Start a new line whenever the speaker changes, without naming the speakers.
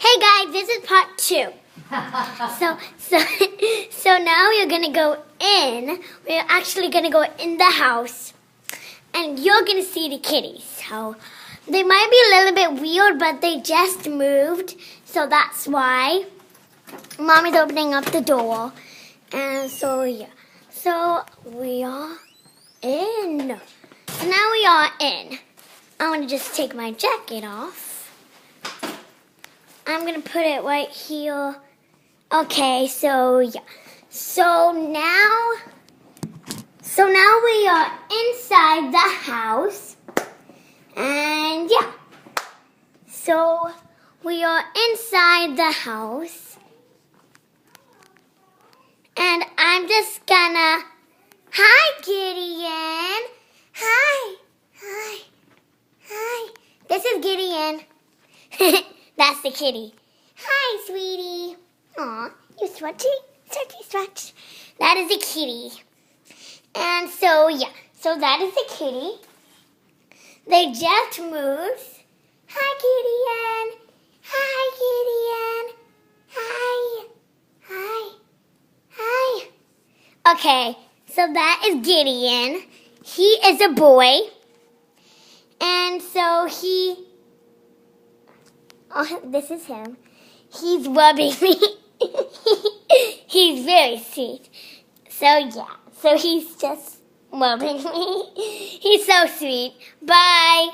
Hey guys, this is part 2. So now we're gonna go in. We're actually gonna go in the house, and you're gonna see the kitties. So they might be a little bit weird, but they just moved, so that's why. Mommy's opening up the door, and so yeah. So we are in. So now we are in. I'm gonna just take my jacket off. I'm gonna put it right here. Okay, so yeah. So now we are inside the house. And yeah. So we are inside the house. And I'm just gonna, hi Gideon. Hi. This is Gideon. That's the kitty. Hi, sweetie. Aw, you sweaty? Stretchy. That is the kitty. And so, yeah. So that is the kitty. They just moved. Hi, Gideon. Hi, Gideon. Hi. Okay, so that is Gideon. He is a boy. And so oh, this is him. He's rubbing me. He's very sweet. So yeah, so he's just rubbing me. He's so sweet. Bye.